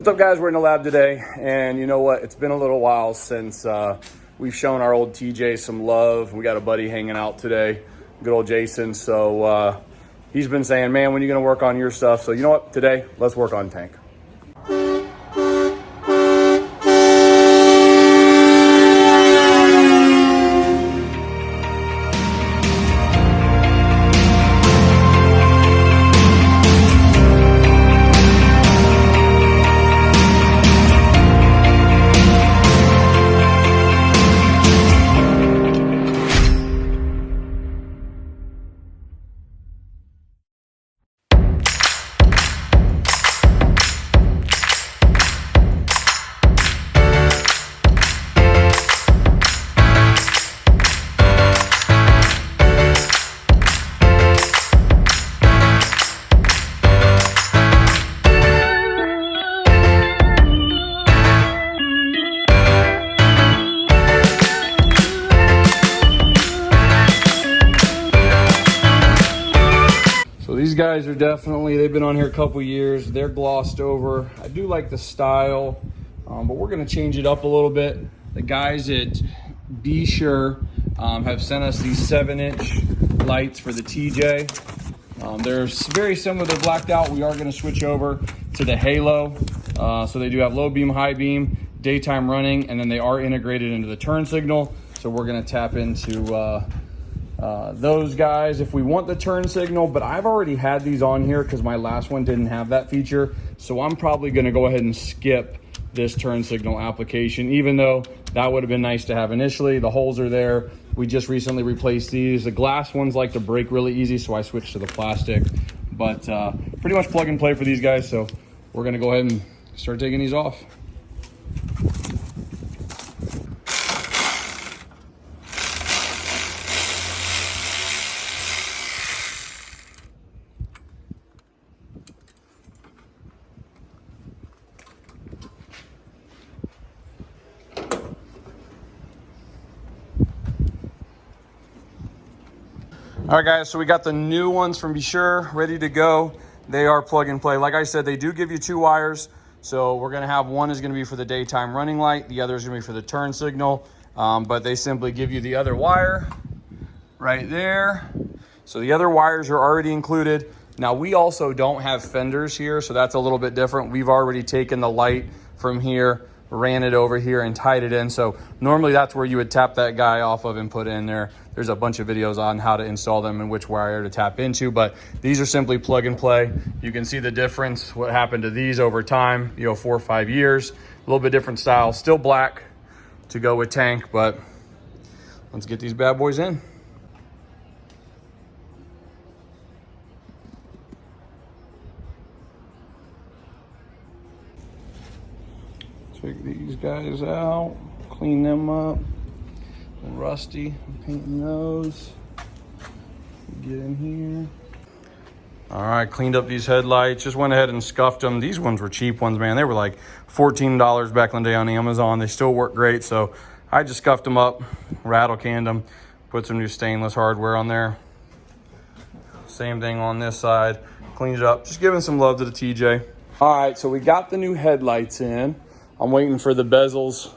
What's up, guys? We're in the lab today, and you know what? It's been a little while since we've shown our old TJ some love. We got a buddy hanging out today, good old Jayson. So he's been saying, man, when are you going to work on your stuff? So you know what? Today, let's work on tank. These guys are definitely, they've been on here a couple years. They're glossed over. I do like the style, but we're going to change it up a little bit. The guys at Be Sure have sent us these 7-inch lights for the TJ. They're very similar to blacked out. We are going to switch over to the Halo. So they do have low beam, high beam, daytime running, and then they are integrated into the turn signal. So we're going to tap into those guys if we want the turn signal, but I've already had these on here because my last one didn't have that feature. So I'm probably going to go ahead and skip this turn signal application, even though that would have been nice to have initially. The holes are there. We just recently replaced these. The glass ones like to break really easy, so I switched to the plastic, but pretty much plug and play for these guys. So we're going to go ahead and start taking these off. All right, guys, so we got the new ones from Be Sure ready to go. They are plug and play. Like I said, they do give you 2 wires. So we're gonna have one is gonna be for the daytime running light. The other is gonna be for the turn signal. But they simply give you the other wire right there. So the other wires are already included. Now we also don't have fenders here, so that's a little bit different. We've already taken the light from here, ran it over here and tied it in. So normally that's where you would tap that guy off of and put it in there. There's a bunch of videos on how to install them and which wire to tap into, but these are simply plug and play. You can see the difference, what happened to these over time, 4 or 5 years. A little bit different style, still black to go with tank, but let's get these bad boys in. Take these guys out, clean them up. Rusty, I'm painting those. Get in here. All right, cleaned up these headlights. Just went ahead and scuffed them. These ones were cheap ones, man. They were like $14 back in the day on Amazon. They still work great. So I just scuffed them up, rattle canned them, put some new stainless hardware on there. Same thing on this side. Cleaned it up, just giving some love to the TJ. All right, so we got the new headlights in. I'm waiting for the bezels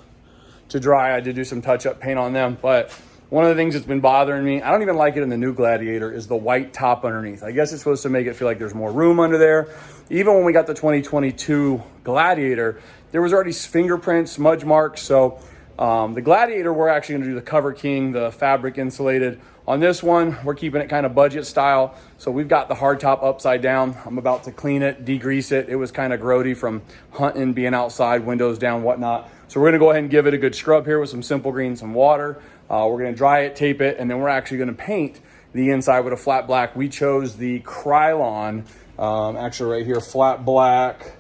to dry. I did do some touch-up paint on them, but one of the things that's been bothering me, I don't even like it in the new Gladiator, is the white top underneath. I guess it's supposed to make it feel like there's more room under there. Even when we got the 2022 Gladiator, there was already fingerprints, smudge marks. So the Gladiator, we're actually gonna do the Cover King, the fabric insulated. On this one, we're keeping it kind of budget style. So we've got the hard top upside down. I'm about to clean it, degrease it. It was kind of grody from hunting, being outside, windows down, whatnot. So we're gonna go ahead and give it a good scrub here with some Simple Green, some water. We're gonna dry it, tape it, and then we're actually gonna paint the inside with a flat black. We chose the Krylon, actually right here, flat black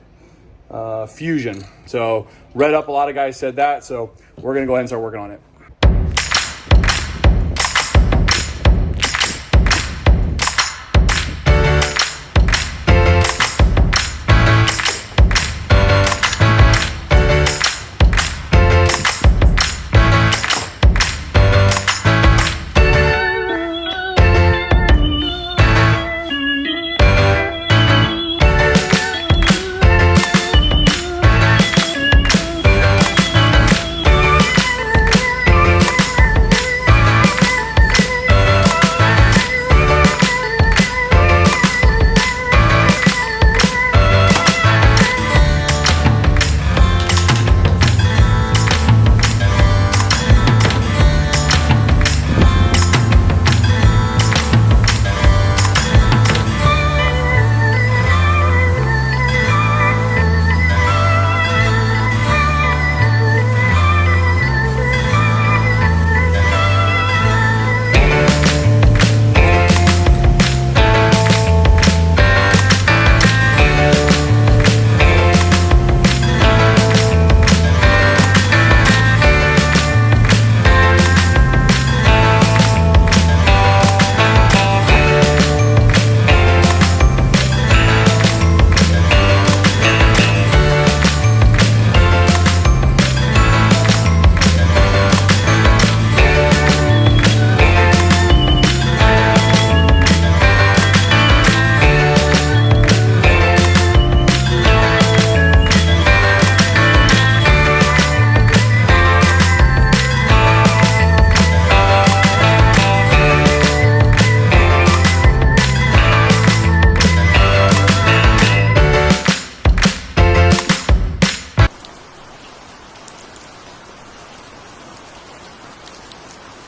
Fusion. So read up, a lot of guys said that. So we're gonna go ahead and start working on it.